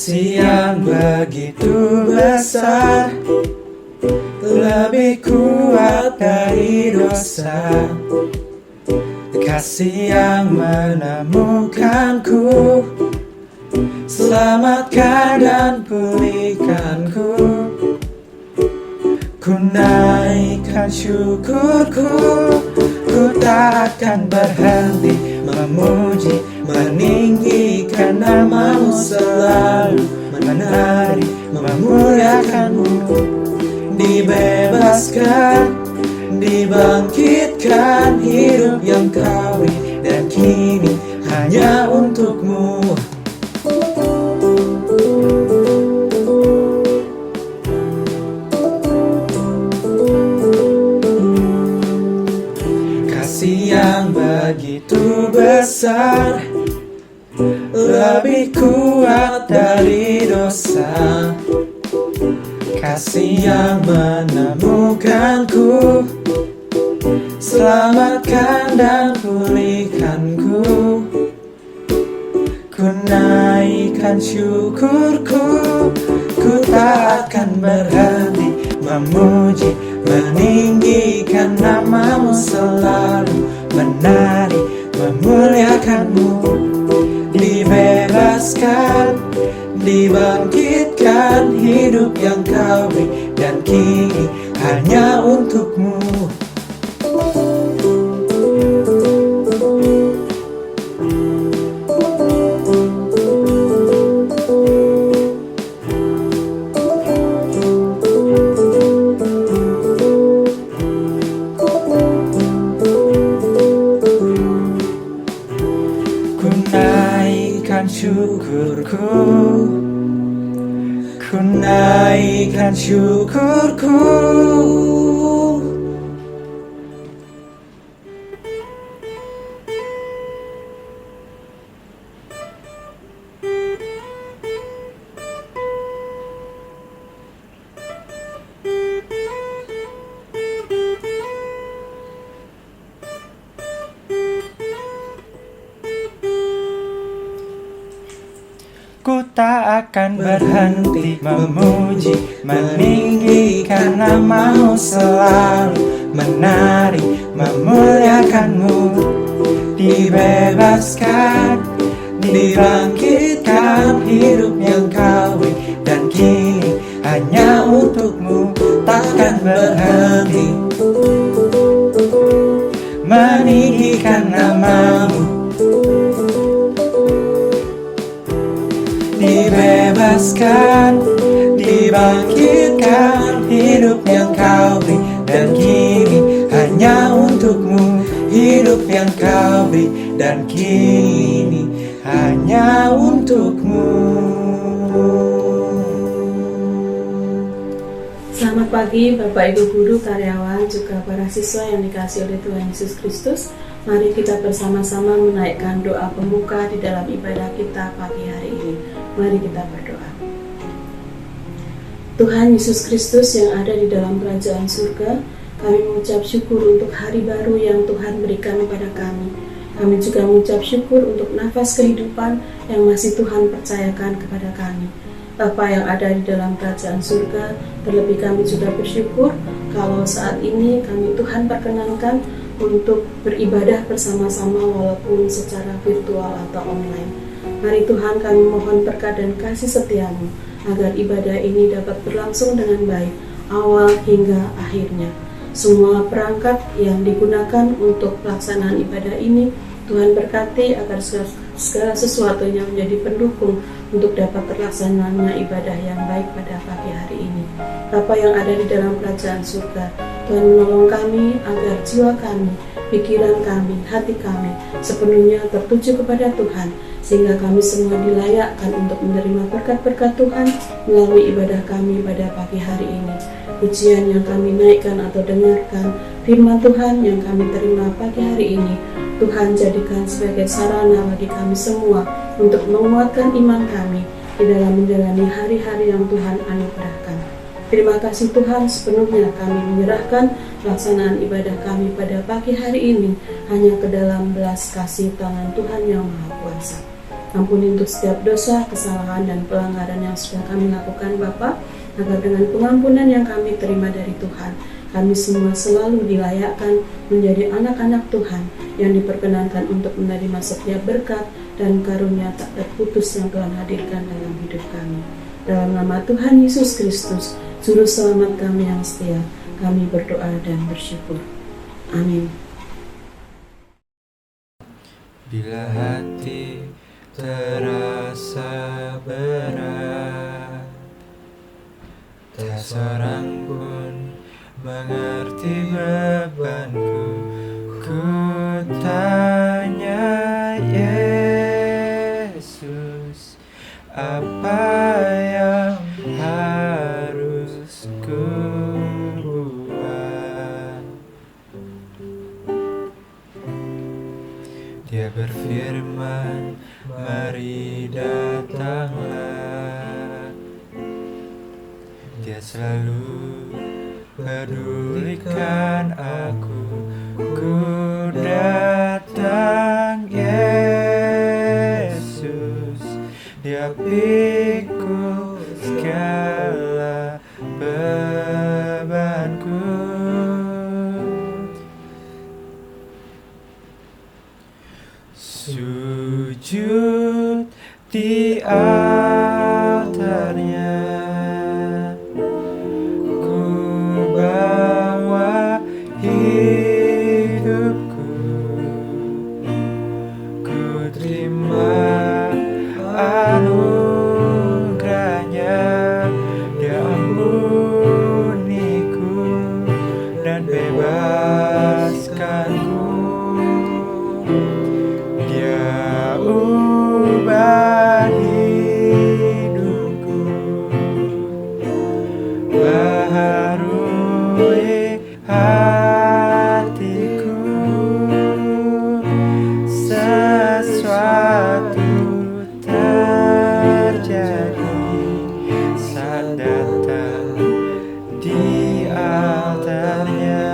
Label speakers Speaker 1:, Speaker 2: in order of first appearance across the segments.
Speaker 1: Kasih yang begitu besar, lebih kuat dari dosa. Kasih yang menemukanku, selamatkan dan pulihkanku. Ku naikkan syukurku, ku tak akan berhenti memuji, meninggikan namamu selalu, menari, memuliakanmu. Dibebaskan, dibangkitkan, hidup yang kau beri dan kini hanya untukmu. Kasih yang begitu besar, lebih kuat dari dosa. Kasih yang menemukanku, selamatkan dan pulihkanku. Ku naikkan syukurku, ku tak akan berhenti memuji, meninggikan namamu selalu, menari, memuliakanmu. Dibebaskan, dibangkitkan, hidup yang kau beri dan kini hanya untukmu. Ku naikkan syukurku, ku naikkan syukurku. Ku tak akan berhenti memuji, meninggikan namamu selalu, menari, memuliakanmu. Dibebaskan, dibangkitkan, hidup yang kau beri dan kini hanya untukmu. Takkan berhenti meninggikan namamu. Dibebaskan, dibangkitkan, hidup yang kau beri dan kini hanya untukmu. Hidup yang kau beri dan kini hanya untukmu.
Speaker 2: Selamat pagi Bapak Ibu Guru, karyawan, juga para siswa yang dikasihi oleh Tuhan Yesus Kristus. Mari kita bersama-sama menaikkan doa pembuka di dalam ibadah kita pagi hari ini. Mari kita berdoa. Tuhan Yesus Kristus yang ada di dalam kerajaan surga, kami mengucap syukur untuk hari baru yang Tuhan berikan kepada kami. Kami juga mengucap syukur untuk nafas kehidupan yang masih Tuhan percayakan kepada kami. Bapa yang ada di dalam kerajaan surga, terlebih kami juga bersyukur kalau saat ini kami Tuhan perkenankan untuk beribadah bersama-sama walaupun secara virtual atau online. Mari Tuhan, kami mohon berkat dan kasih setia-Mu agar ibadah ini dapat berlangsung dengan baik, awal hingga akhirnya. Semua perangkat yang digunakan untuk pelaksanaan ibadah ini, Tuhan berkati agar segala sesuatunya menjadi pendukung untuk dapat terlaksananya ibadah yang baik pada pagi hari ini. Bapa yang ada di dalam kerajaan surga, Tuhan menolong kami agar jiwa kami, pikiran kami, hati kami sepenuhnya tertuju kepada Tuhan, sehingga kami semua dilayakkan untuk menerima berkat-berkat Tuhan melalui ibadah kami pada pagi hari ini. Pujian yang kami naikkan atau dengarkan, firman Tuhan yang kami terima pagi hari ini, Tuhan jadikan sebagai sarana bagi kami semua untuk menguatkan iman kami di dalam menjalani hari-hari yang Tuhan anugerahkan. Terima kasih Tuhan, sepenuhnya kami menyerahkan pelaksanaan ibadah kami pada pagi hari ini hanya ke dalam belas kasih tangan Tuhan yang Maha Kuasa. Ampuni untuk setiap dosa, kesalahan, dan pelanggaran yang sudah kami lakukan Bapa, agar dengan pengampunan yang kami terima dari Tuhan, kami semua selalu dilayakkan menjadi anak-anak Tuhan yang diperkenankan untuk menerima setiap berkat dan karunia tak terputus yang Tuhan hadirkan dalam hidup kami. Dalam nama Tuhan Yesus Kristus, Juru Selamat kami yang setia, kami berdoa dan bersyukur. Amin.
Speaker 1: Bila hati terasa berat, tak seorang pun mengerti bebanku. Ku tanya Yesus, apa yang harus ku buat? Dia berfirman, mari datanglah. Dia selalu pedulikan aku. Ku datang Yesus, Dia pikul segala bebanku. Sujud di altarnya, ku bawa hidupku, ku terima anugerahnya. Dia ampuniku dan bebaskanku. Dia ubah hidupku, baharui hatiku. Sesuatu terjadi saat datang di altarnya.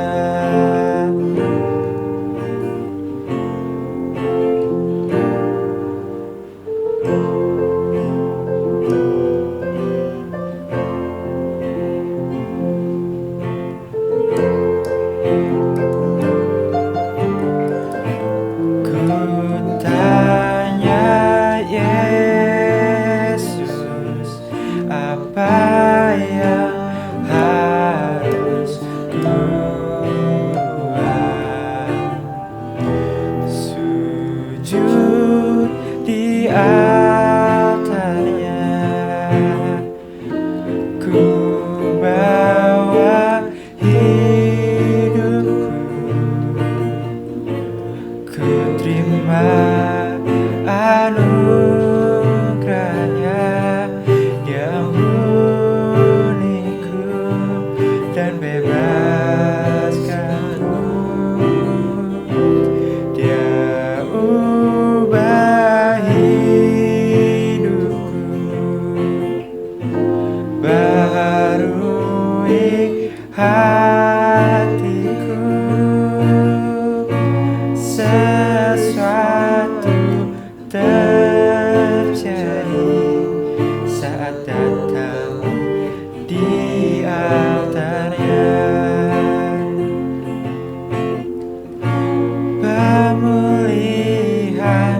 Speaker 1: Apa yang harus ku buat? Sujud di altarnya, ku bawa hidupku, ku terima anugerahnya. Dia ampuniku dan bebaskanku. Dia ubah hidupku, baharui hatiku. Sesuatu terjadi saat datang di altarnya. Pemulihan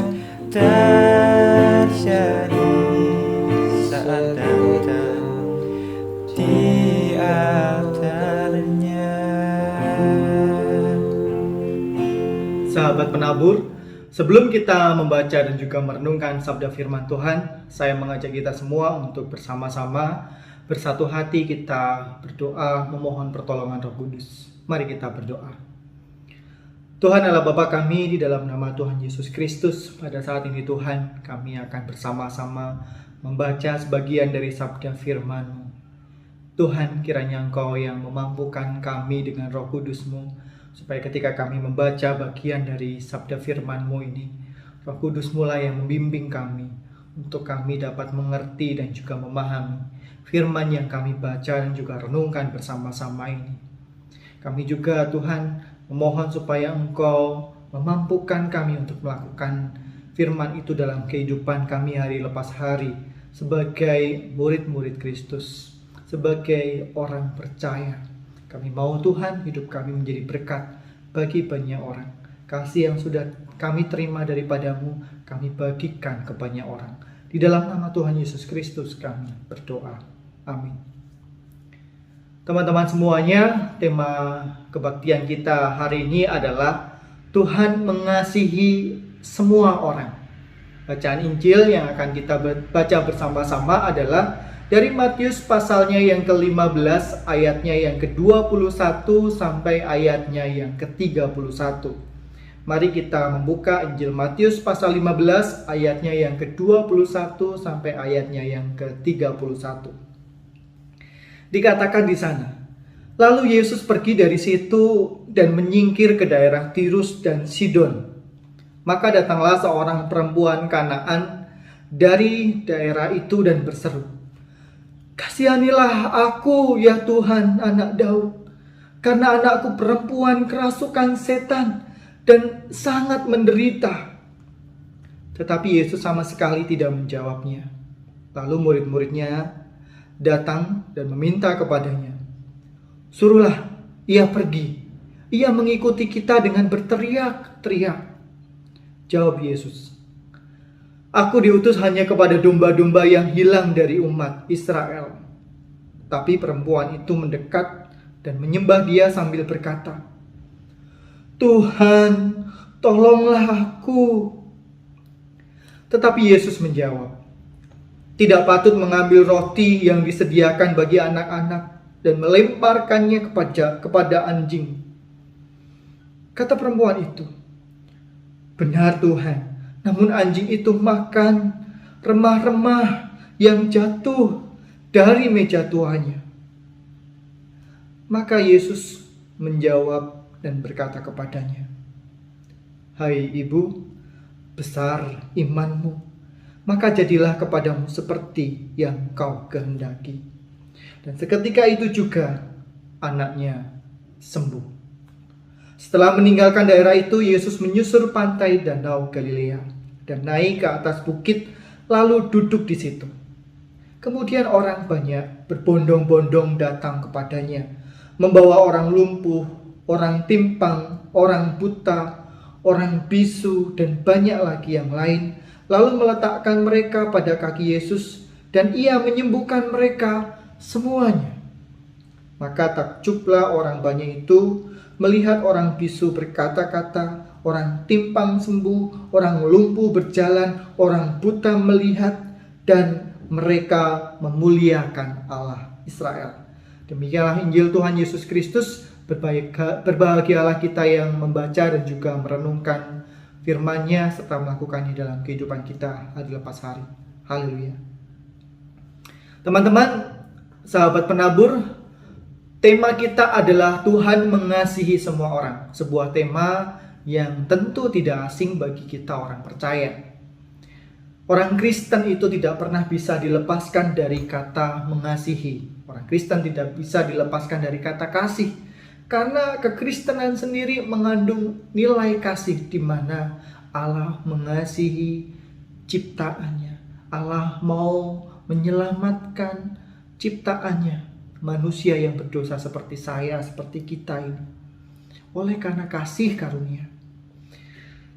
Speaker 1: terjadi saat datang di altarnya.
Speaker 3: Sahabat penabur, sebelum kita membaca dan juga merenungkan sabda firman Tuhan, saya mengajak kita semua untuk bersama-sama bersatu hati kita berdoa memohon pertolongan Roh Kudus. Mari kita berdoa. Tuhan Allah Bapa kami, di dalam nama Tuhan Yesus Kristus, pada saat ini Tuhan, kami akan bersama-sama membaca sebagian dari sabda firman-Mu. Tuhan, kiranya Engkau yang memampukan kami dengan Roh Kudus-Mu, supaya ketika kami membaca bagian dari sabda firman-Mu ini, Roh Kudus mulai yang membimbing kami, untuk kami dapat mengerti dan juga memahami firman yang kami baca dan juga renungkan bersama-sama ini. Kami juga Tuhan memohon supaya Engkau memampukan kami untuk melakukan firman itu dalam kehidupan kami hari lepas hari sebagai murid-murid Kristus, sebagai orang percaya. Kami mau Tuhan hidup kami menjadi berkat bagi banyak orang. Kasih yang sudah kami terima daripadamu, kami bagikan ke banyak orang. Di dalam nama Tuhan Yesus Kristus kami berdoa. Amin. Teman-teman semuanya, tema kebaktian kita hari ini adalah Tuhan mengasihi semua orang. Bacaan Injil yang akan kita baca bersama-sama adalah dari Matius pasalnya yang ke-15 ayatnya yang ke-21 sampai ayatnya yang ke-31. Mari kita membuka Injil Matius pasal 15 ayatnya yang ke-21 sampai ayatnya yang ke-31. Dikatakan di sana, lalu Yesus pergi dari situ dan menyingkir ke daerah Tirus dan Sidon. Maka datanglah seorang perempuan Kanaan dari daerah itu dan berseru, "Kasihanilah aku ya Tuhan, anak Daud, karena anakku perempuan kerasukan setan dan sangat menderita." Tetapi Yesus sama sekali tidak menjawabnya. Lalu murid-muridnya datang dan meminta kepadanya, "Suruhlah ia pergi. Ia mengikuti kita dengan berteriak-teriak." Jawab Yesus, "Aku diutus hanya kepada domba-domba yang hilang dari umat Israel." Tapi perempuan itu mendekat dan menyembah dia sambil berkata, "Tuhan, tolonglah aku." Tetapi Yesus menjawab, "Tidak patut mengambil roti yang disediakan bagi anak-anak dan melemparkannya kepada anjing." Kata perempuan itu, "Benar Tuhan, namun anjing itu makan remah-remah yang jatuh dari meja tuannya." Maka Yesus menjawab dan berkata kepadanya, "Hai ibu, besar imanmu, maka jadilah kepadamu seperti yang kau kehendaki." Dan seketika itu juga anaknya sembuh. Setelah meninggalkan daerah itu, Yesus menyusur pantai Danau Galilea dan naik ke atas bukit lalu duduk di situ. Kemudian orang banyak berbondong-bondong datang kepadanya, membawa orang lumpuh, orang timpang, orang buta, orang bisu, dan banyak lagi yang lain, lalu meletakkan mereka pada kaki Yesus, dan ia menyembuhkan mereka semuanya. Maka takjublah orang banyak itu melihat orang bisu berkata-kata, orang timpang sembuh, orang lumpuh berjalan, orang buta melihat, dan mereka memuliakan Allah Israel. Demikianlah Injil Tuhan Yesus Kristus. Berbahagialah kita yang membaca dan juga merenungkan firman-Nya serta melakukannya dalam kehidupan kita hari lepas hari. Haleluya. Teman-teman, sahabat penabur, tema kita adalah Tuhan mengasihi semua orang. Sebuah tema yang tentu tidak asing bagi kita orang percaya. Orang Kristen itu tidak pernah bisa dilepaskan dari kata mengasihi. Orang Kristen tidak bisa dilepaskan dari kata kasih. Karena kekristenan sendiri mengandung nilai kasih di mana Allah mengasihi ciptaannya. Allah mau menyelamatkan ciptaannya. Manusia yang berdosa seperti saya, seperti kita ini. Oleh karena kasih karunia.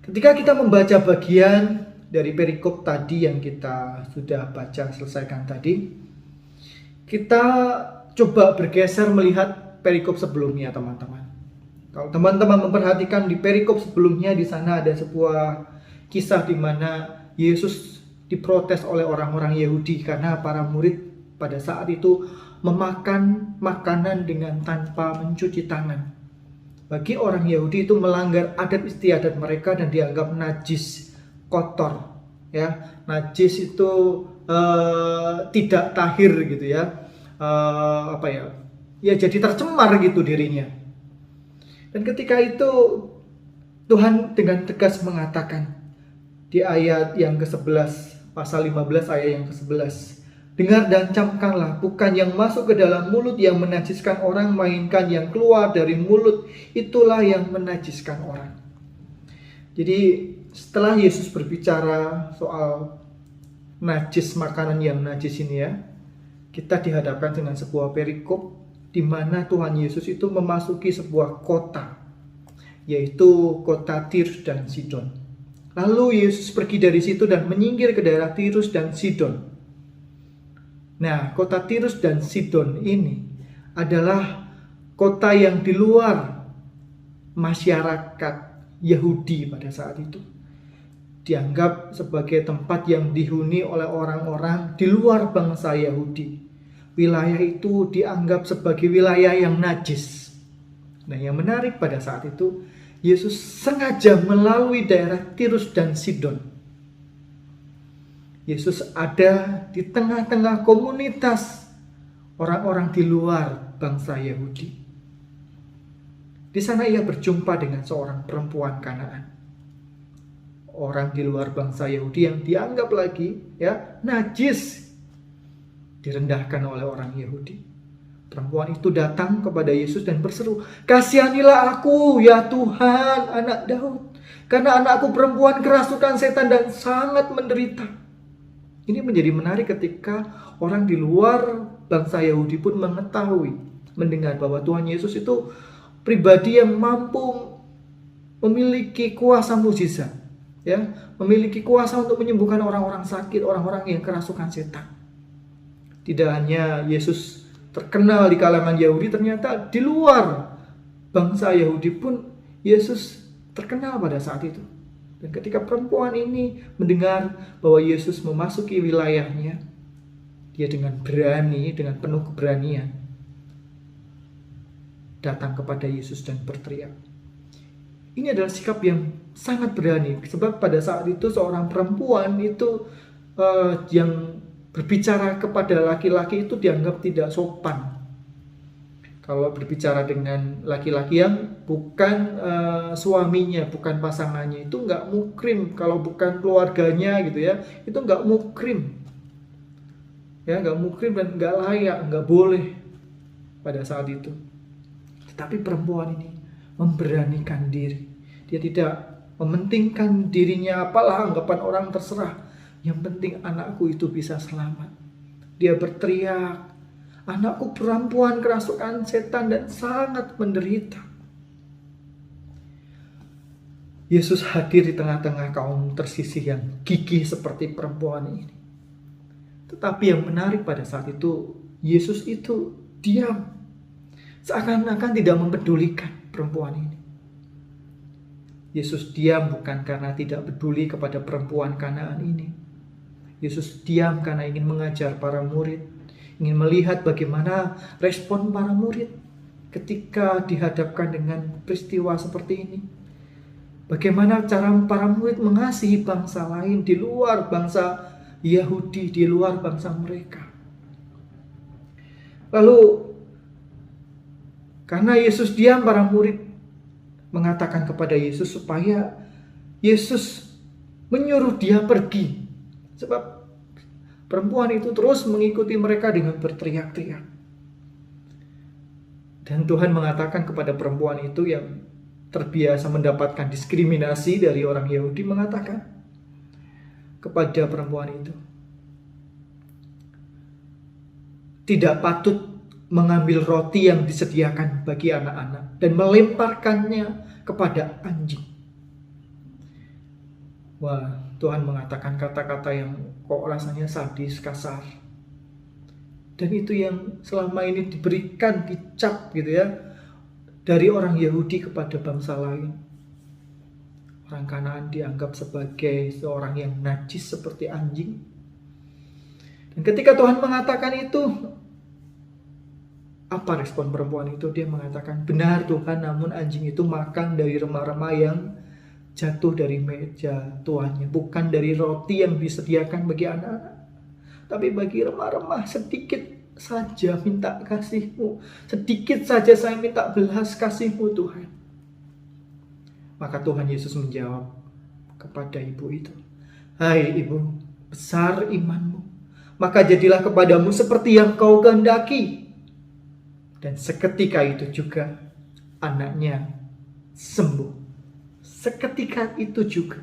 Speaker 3: Ketika kita membaca bagian dari perikop tadi yang kita sudah baca selesaikan tadi, kita coba bergeser melihat perikop sebelumnya, teman-teman. Kalau teman-teman memperhatikan di perikop sebelumnya, di sana ada sebuah kisah di mana Yesus diprotes oleh orang-orang Yahudi karena para murid pada saat itu memakan makanan dengan tanpa mencuci tangan. Bagi orang Yahudi itu melanggar adat istiadat mereka dan dianggap najis, kotor. Ya, najis itu tidak tahir gitu ya. Ya jadi tercemar gitu dirinya. Dan ketika itu Tuhan dengan tegas mengatakan di ayat yang ke-11, pasal 15 ayat yang ke-11, "Dengar dan camkanlah, bukan yang masuk ke dalam mulut yang menajiskan orang, melainkan yang keluar dari mulut itulah yang menajiskan orang." Jadi setelah Yesus berbicara soal najis, makanan yang najis ini ya, kita dihadapkan dengan sebuah perikop di mana Tuhan Yesus itu memasuki sebuah kota, yaitu kota Tirus dan Sidon. Lalu Yesus pergi dari situ dan menyingkir ke daerah Tirus dan Sidon. Nah, kota Tirus dan Sidon ini adalah kota yang di luar masyarakat Yahudi pada saat itu. Dianggap sebagai tempat yang dihuni oleh orang-orang di luar bangsa Yahudi. Wilayah itu dianggap sebagai wilayah yang najis. Nah, yang menarik pada saat itu, Yesus sengaja melalui daerah Tirus dan Sidon. Yesus ada di tengah-tengah komunitas orang-orang di luar bangsa Yahudi. Di sana ia berjumpa dengan seorang perempuan Kanaan. Orang di luar bangsa Yahudi yang dianggap lagi ya najis, direndahkan oleh orang Yahudi. Perempuan itu datang kepada Yesus dan berseru, "Kasihanilah aku ya Tuhan, anak Daud, karena anakku perempuan kerasukan setan dan sangat menderita." Ini menjadi menarik ketika orang di luar bangsa Yahudi pun mengetahui, mendengar bahwa Tuhan Yesus itu pribadi yang mampu memiliki kuasa mukjizat, ya, memiliki kuasa untuk menyembuhkan orang-orang sakit, orang-orang yang kerasukan setan. Tidak hanya Yesus terkenal di kalangan Yahudi, ternyata di luar bangsa Yahudi pun Yesus terkenal pada saat itu. Dan ketika perempuan ini mendengar bahwa Yesus memasuki wilayahnya, dia dengan berani, dengan penuh keberanian, datang kepada Yesus dan berteriak. Ini adalah sikap yang sangat berani, sebab pada saat itu seorang perempuan itu yang berbicara kepada laki-laki itu dianggap tidak sopan. Kalau berbicara dengan laki-laki yang bukan suaminya, bukan pasangannya, itu nggak mukrim. Kalau bukan keluarganya gitu ya, itu nggak mukrim. Ya, nggak mukrim dan nggak layak, nggak boleh pada saat itu. Tetapi perempuan ini memberanikan diri. Dia tidak mementingkan dirinya, apalah anggapan orang, terserah. Yang penting anakku itu bisa selamat. Dia berteriak, "Anakku perempuan kerasukan setan dan sangat menderita." Yesus hadir di tengah-tengah kaum tersisih yang gigih seperti perempuan ini. Tetapi yang menarik pada saat itu, Yesus itu diam. Seakan-akan tidak mempedulikan perempuan ini. Yesus diam bukan karena tidak peduli kepada perempuan Kanaan ini. Yesus diam karena ingin mengajar para murid, ingin melihat bagaimana respon para murid ketika dihadapkan dengan peristiwa seperti ini. Bagaimana cara para murid mengasihi bangsa lain di luar bangsa Yahudi, di luar bangsa mereka. Lalu karena Yesus diam, para murid mengatakan kepada Yesus supaya Yesus menyuruh dia pergi. Sebab perempuan itu terus mengikuti mereka dengan berteriak-teriak. Dan Tuhan mengatakan kepada perempuan itu yang terbiasa mendapatkan diskriminasi dari orang Yahudi, mengatakan kepada perempuan itu, "Tidak patut mengambil roti yang disediakan bagi anak-anak dan melemparkannya kepada anjing." Wah, Tuhan mengatakan kata-kata yang kok rasanya sadis, kasar. Dan itu yang selama ini diberikan, dicap gitu ya, dari orang Yahudi kepada bangsa lain. Orang Kanaan dianggap sebagai seorang yang najis seperti anjing. Dan ketika Tuhan mengatakan itu, apa respon perempuan itu? Dia mengatakan, "Benar Tuhan, namun anjing itu makan dari remah-remah yang jatuh dari meja tuannya, bukan dari roti yang disediakan bagi anak-anak, tapi bagi remah-remah. Sedikit saja minta kasih-Mu, sedikit saja saya minta belas kasih-Mu Tuhan." Maka Tuhan Yesus menjawab kepada ibu itu, "Hai ibu, besar imanmu, maka jadilah kepadamu seperti yang kau kehendaki." Dan seketika itu juga anaknya sembuh. Seketika itu juga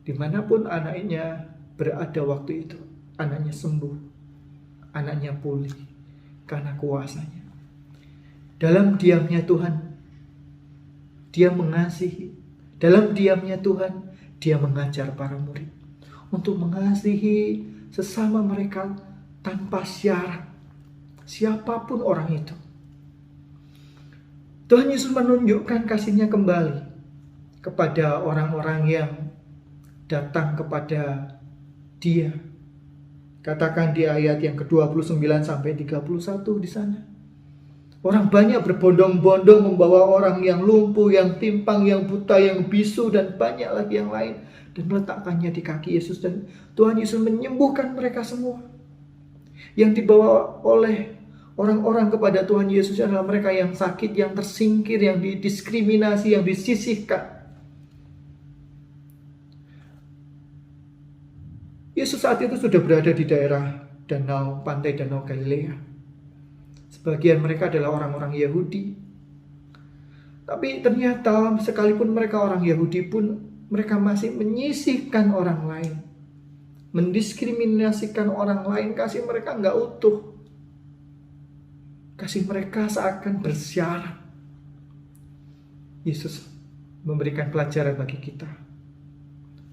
Speaker 3: Dimanapun anaknya berada waktu itu, anaknya sembuh, anaknya pulih karena kuasanya. Dalam diamnya Tuhan, Dia mengasihi. Dalam diamnya Tuhan, Dia mengajar para murid untuk mengasihi sesama mereka tanpa syarat, siapapun orang itu. Tuhan Yesus menunjukkan kasih-Nya kembali kepada orang-orang yang datang kepada Dia. Katakan di ayat yang ke-29 sampai 31 di sana. Orang banyak berbondong-bondong membawa orang yang lumpuh, yang timpang, yang buta, yang bisu, dan banyak lagi yang lain, dan meletakkannya di kaki Yesus. Dan Tuhan Yesus menyembuhkan mereka semua. Yang dibawa oleh orang-orang kepada Tuhan Yesus adalah mereka yang sakit, yang tersingkir, yang didiskriminasi, yang disisihkan. Yesus saat itu sudah berada di daerah pantai Danau Galilea. Sebagian mereka adalah orang-orang Yahudi. Tapi ternyata sekalipun mereka orang Yahudi pun, mereka masih menyisihkan orang lain, mendiskriminasikan orang lain. Kasih mereka nggak utuh. Kasih mereka seakan bersyarat. Yesus memberikan pelajaran bagi kita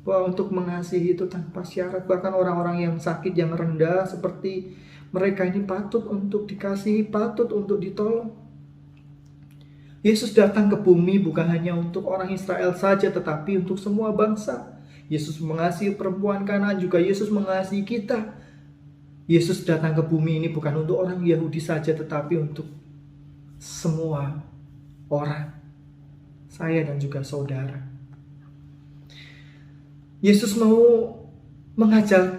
Speaker 3: bahwa untuk mengasihi itu tanpa syarat. Bahkan orang-orang yang sakit, yang rendah seperti mereka ini patut untuk dikasihi, patut untuk ditolong. Yesus datang ke bumi bukan hanya untuk orang Israel saja, tetapi untuk semua bangsa. Yesus mengasihi perempuan Kanaan, juga Yesus mengasihi kita. Yesus datang ke bumi ini bukan untuk orang Yahudi saja, tetapi untuk semua orang, saya dan juga saudara. Yesus mau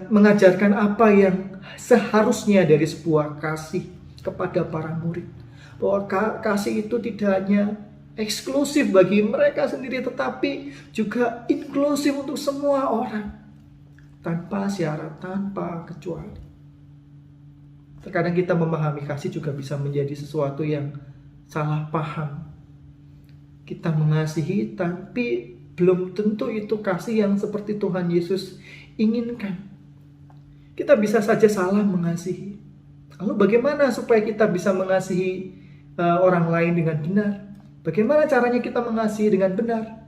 Speaker 3: mengajarkan apa yang seharusnya dari sebuah kasih kepada para murid. Bahwa kasih itu tidak hanya eksklusif bagi mereka sendiri, tetapi juga inklusif untuk semua orang, tanpa syarat, tanpa kecuali. Terkadang kita memahami kasih juga bisa menjadi sesuatu yang salah paham. Kita mengasihi, tapi belum tentu itu kasih yang seperti Tuhan Yesus inginkan. Kita bisa saja salah mengasihi. Lalu bagaimana supaya kita bisa mengasihi orang lain dengan benar? Bagaimana caranya kita mengasihi dengan benar?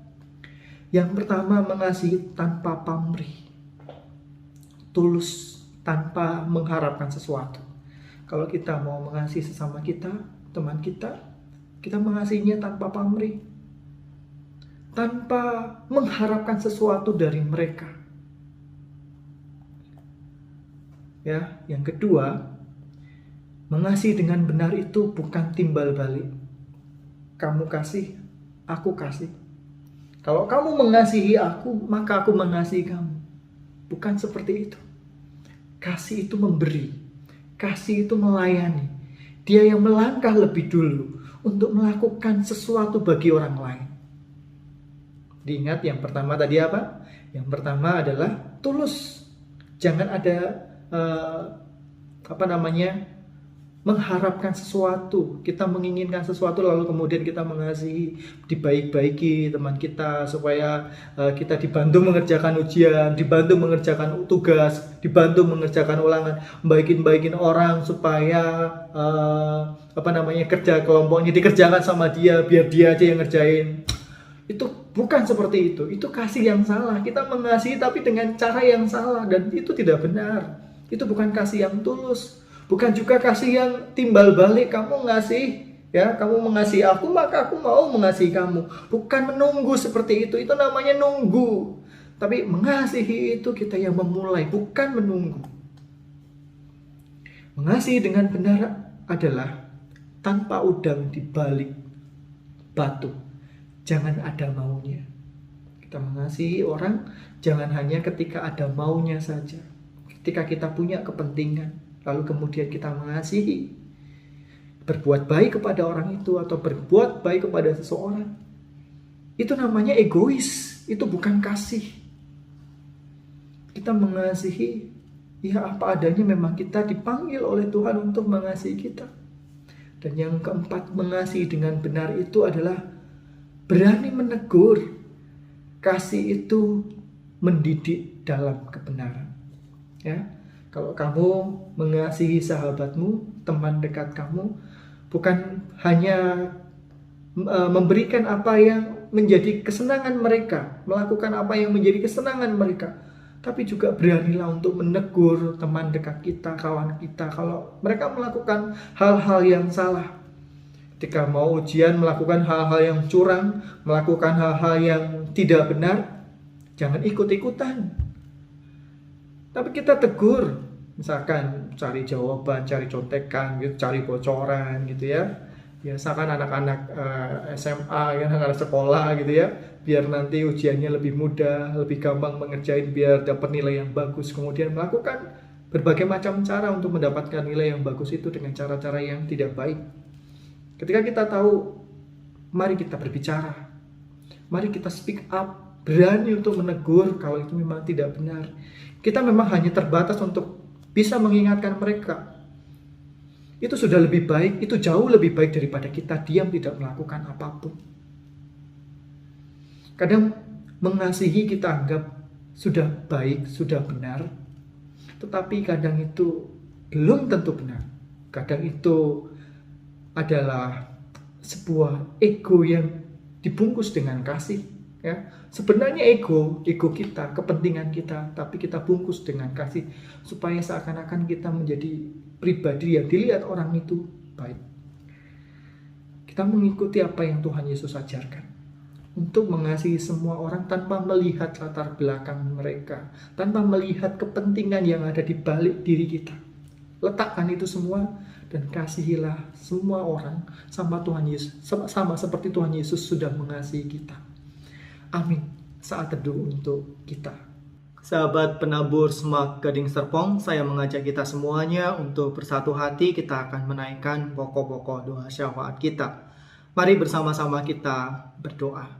Speaker 3: Yang pertama, mengasihi tanpa pamrih, tulus, tanpa mengharapkan sesuatu. Kalau kita mau mengasihi sesama kita, teman kita, kita mengasihinya tanpa pamrih, tanpa mengharapkan sesuatu dari mereka. Ya, yang kedua, mengasihi dengan benar itu bukan timbal balik. Kamu kasih, aku kasih. Kalau kamu mengasihi aku, maka aku mengasihi kamu. Bukan seperti itu. Kasih itu memberi. Kasih itu melayani. Dia yang melangkah lebih dulu untuk melakukan sesuatu bagi orang lain. Diingat yang pertama tadi apa? Yang pertama adalah tulus. Jangan ada mengharapkan sesuatu. Kita menginginkan sesuatu lalu kemudian kita mengasihi, dibaik-baiki teman kita supaya kita dibantu mengerjakan ujian, dibantu mengerjakan tugas, dibantu mengerjakan ulangan, baikin orang supaya kerja kelompoknya dikerjakan sama dia, biar dia aja yang ngerjain. Itu bukan seperti itu. Itu kasih yang salah. Kita mengasihi tapi dengan cara yang salah, dan itu tidak benar. Itu bukan kasih yang tulus. Bukan juga kasih yang timbal balik. Kamu kamu mengasihi aku, maka aku mau mengasihi kamu. Bukan menunggu seperti itu. Itu namanya nunggu. Tapi mengasihi itu kita yang memulai, bukan menunggu. Mengasihi dengan benar adalah tanpa udang di balik batu. Jangan ada maunya. Kita mengasihi orang jangan hanya ketika ada maunya saja. Ketika kita punya kepentingan, lalu kemudian kita mengasihi, berbuat baik kepada orang itu atau berbuat baik kepada seseorang, itu namanya egois. Itu bukan kasih. Kita mengasihi ya apa adanya. Memang kita dipanggil oleh Tuhan untuk mengasihi kita. Dan yang keempat, mengasihi dengan benar itu adalah berani menegur. Kasih itu mendidik dalam kebenaran. Ya, kalau kamu mengasihi sahabatmu, teman dekat kamu, bukan hanya memberikan apa yang menjadi kesenangan mereka, melakukan apa yang menjadi kesenangan mereka, tapi juga beranilah untuk menegur teman dekat kita, kawan kita, kalau mereka melakukan hal-hal yang salah. Ketika mau ujian, melakukan hal-hal yang curang, melakukan hal-hal yang tidak benar, jangan ikut-ikutan. Tapi kita tegur, misalkan cari jawaban, cari contekan, gitu, cari bocoran gitu ya. Biasakan anak-anak SMA, anak-anak sekolah gitu ya, biar nanti ujiannya lebih mudah, lebih gampang mengerjain, biar dapat nilai yang bagus. Kemudian melakukan berbagai macam cara untuk mendapatkan nilai yang bagus itu dengan cara-cara yang tidak baik. Ketika kita tahu, mari kita berbicara, mari kita speak up, berani untuk menegur kalau itu memang tidak benar. Kita memang hanya terbatas untuk bisa mengingatkan mereka. Itu sudah lebih baik, itu jauh lebih baik daripada kita diam tidak melakukan apapun. Kadang mengasihi kita anggap sudah baik, sudah benar, tetapi kadang itu belum tentu benar. Kadang itu adalah sebuah ego yang dibungkus dengan kasih. Ya, sebenarnya ego kita, kepentingan kita, tapi kita bungkus dengan kasih supaya seakan-akan kita menjadi pribadi yang dilihat orang itu baik. Kita mengikuti apa yang Tuhan Yesus ajarkan untuk mengasihi semua orang tanpa melihat latar belakang mereka, tanpa melihat kepentingan yang ada di balik diri kita. Letakkan itu semua dan kasihilah semua orang sama Tuhan Yesus, sama seperti Tuhan Yesus sudah mengasihi kita. Amin. Saat teduh untuk kita. Sahabat penabur Semak Gading Serpong, saya mengajak kita semuanya untuk bersatu hati. Kita akan menaikkan pokok-pokok doa syafaat kita. Mari bersama-sama kita berdoa.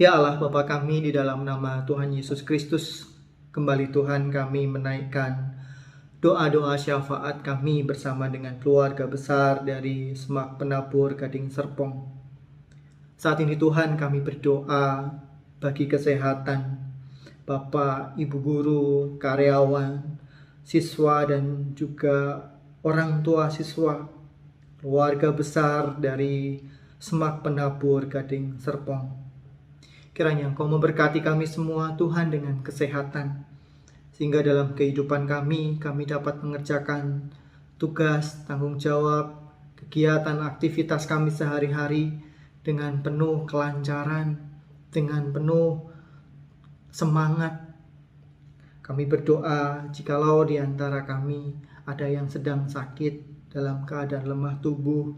Speaker 3: Ya Allah Bapa kami, di dalam nama Tuhan Yesus Kristus, kembali Tuhan kami menaikkan doa-doa syafaat kami bersama dengan keluarga besar dari Semak Penabur Gading Serpong. Saat ini Tuhan kami berdoa bagi kesehatan Bapak, Ibu guru, karyawan, siswa dan juga orang tua siswa, keluarga besar dari Semak Penabur Gading Serpong. Kiranya Engkau memberkati kami semua Tuhan dengan kesehatan, sehingga dalam kehidupan kami dapat mengerjakan tugas, tanggung jawab, kegiatan, aktivitas kami sehari-hari dengan penuh kelancaran, dengan penuh semangat. Kami berdoa jikalau di antara kami ada yang sedang sakit dalam keadaan lemah tubuh,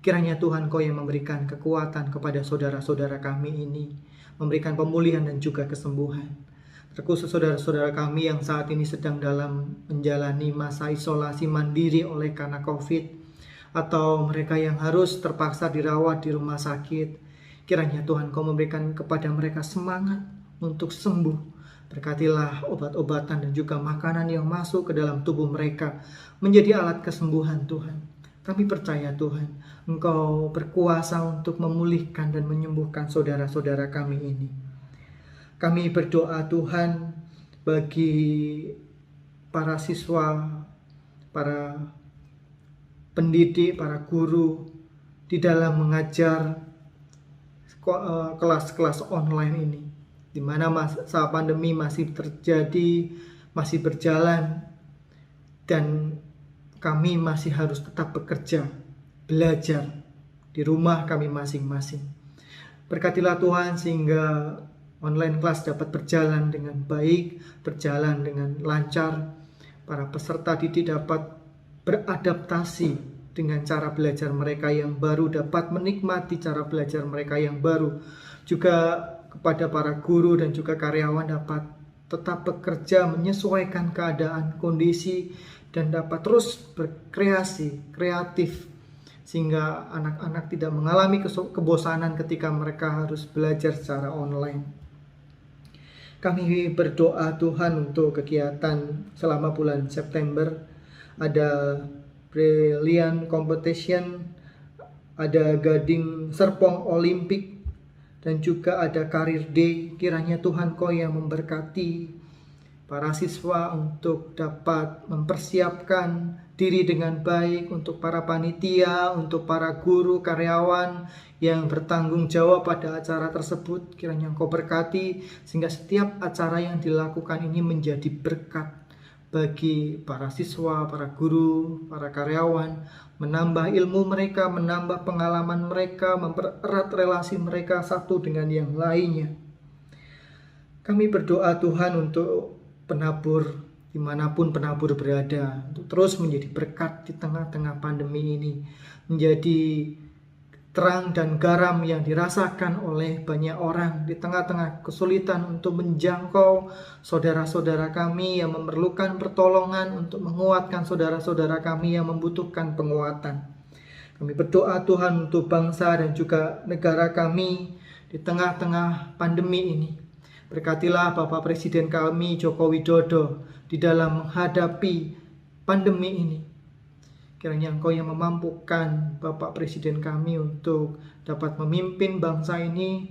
Speaker 3: kiranya Tuhan Kau yang memberikan kekuatan kepada saudara-saudara kami ini, memberikan pemulihan dan juga kesembuhan. Terkhusus saudara-saudara kami yang saat ini sedang dalam menjalani masa isolasi mandiri oleh karena COVID, atau mereka yang harus terpaksa dirawat di rumah sakit, kiranya Tuhan Kau memberikan kepada mereka semangat untuk sembuh. Berkatilah obat-obatan dan juga makanan yang masuk ke dalam tubuh mereka menjadi alat kesembuhan Tuhan. Kami percaya Tuhan, Engkau berkuasa untuk memulihkan dan menyembuhkan saudara-saudara kami ini. Kami berdoa Tuhan bagi para siswa, para pendidik, para guru di dalam mengajar kelas-kelas online ini, di mana masa pandemi masih terjadi, masih berjalan, dan kami masih harus tetap bekerja, belajar di rumah kami masing-masing. Berkatilah Tuhan sehingga online kelas dapat berjalan dengan baik, berjalan dengan lancar. Para peserta didik dapat beradaptasi dengan cara belajar mereka yang baru, dapat menikmati cara belajar mereka yang baru. Juga kepada para guru dan juga karyawan dapat tetap bekerja menyesuaikan keadaan, kondisi, dan dapat terus berkreasi, kreatif, sehingga anak-anak tidak mengalami kebosanan ketika mereka harus belajar secara online. Kami berdoa Tuhan untuk kegiatan selama bulan September. Ada Brilliant Competition, ada Gading Serpong Olimpik, dan juga ada Karir Day. Kiranya Tuhan Kau yang memberkati para siswa untuk dapat mempersiapkan diri dengan baik, untuk para panitia, untuk para guru, karyawan yang bertanggung jawab pada acara tersebut. Kiranya Engkau berkati sehingga setiap acara yang dilakukan ini menjadi berkat bagi para siswa, para guru, para karyawan, menambah ilmu mereka, menambah pengalaman mereka, mempererat relasi mereka satu dengan yang lainnya. Kami berdoa Tuhan untuk penabur, dimanapun penabur berada, untuk terus menjadi berkat di tengah-tengah pandemi ini, menjadi terang dan garam yang dirasakan oleh banyak orang di tengah-tengah kesulitan untuk menjangkau saudara-saudara kami yang memerlukan pertolongan, untuk menguatkan saudara-saudara kami yang membutuhkan penguatan. Kami berdoa Tuhan untuk bangsa dan juga negara kami di tengah-tengah pandemi ini. Berkatilah Bapak Presiden kami Joko Widodo di dalam menghadapi pandemi ini. Kiranya Engkau yang memampukan Bapak Presiden kami untuk dapat memimpin bangsa ini,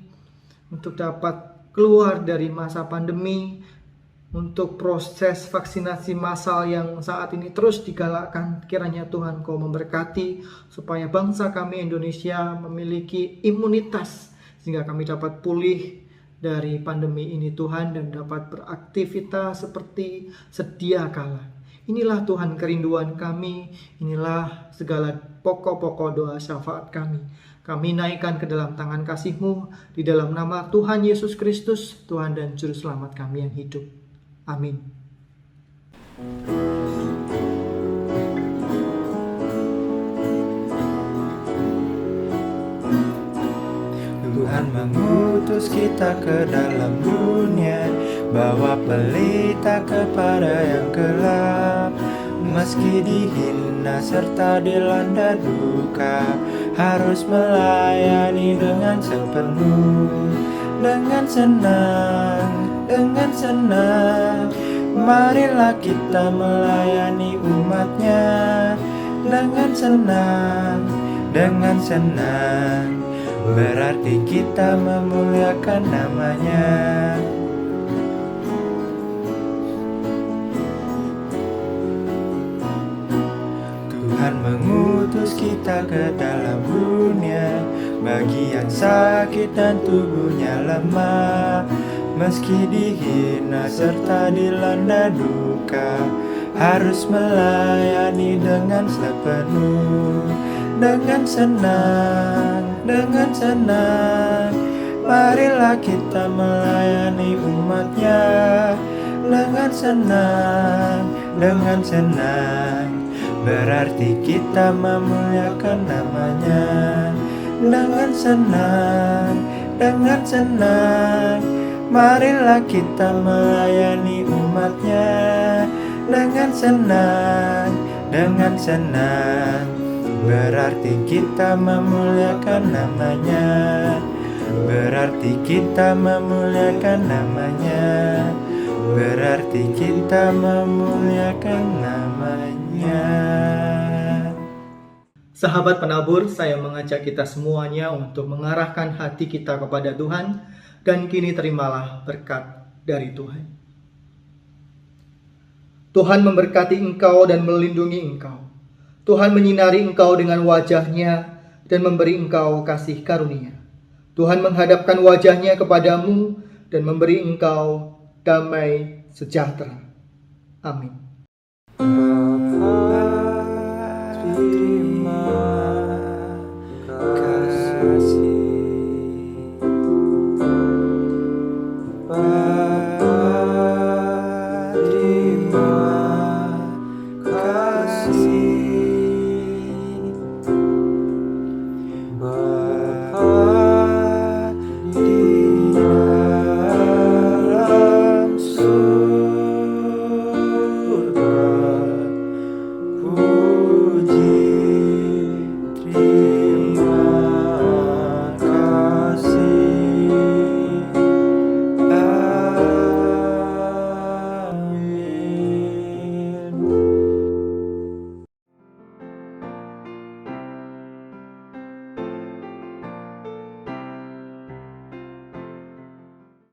Speaker 3: untuk dapat keluar dari masa pandemi, untuk proses vaksinasi massal yang saat ini terus digalakkan. Kiranya Tuhan Kau memberkati supaya bangsa kami Indonesia memiliki imunitas sehingga kami dapat pulih dari pandemi ini Tuhan, dan dapat beraktivitas seperti sedia kala. Inilah Tuhan kerinduan kami, inilah segala pokok-pokok doa syafaat kami. Kami naikkan ke dalam tangan kasih-Mu, di dalam nama Tuhan Yesus Kristus, Tuhan dan Juru Selamat kami yang hidup. Amin.
Speaker 1: Tuhan mengutus kita ke dalam dunia, bawa pelita kepada yang gelap. Meski dihina serta dilanda duka, harus melayani dengan sepenuh. Dengan senang, marilah kita melayani umatnya. Dengan senang, berarti kita memuliakan namanya. Tuhan mengutus kita ke dalam dunia, bagi yang sakit dan tubuhnya lemah. Meski dihina serta dilanda duka, harus melayani dengan sepenuh. Dengan senang, marilah kita melayani umatnya. Dengan senang, berarti kita memuliakan namanya. Dengan senang, marilah kita melayani umatnya. Dengan senang, berarti kita memuliakan namanya. Berarti kita memuliakan namanya. Berarti kita memuliakan namanya.
Speaker 3: Sahabat penabur, saya mengajak kita semuanya untuk mengarahkan hati kita kepada Tuhan, dan kini terimalah berkat dari Tuhan. Tuhan memberkati engkau dan melindungi engkau. Tuhan menyinari engkau dengan wajah-Nya dan memberi engkau kasih karunia. Tuhan menghadapkan wajah-Nya kepadamu dan memberi engkau damai sejahtera. Amin.
Speaker 1: Terima kasih.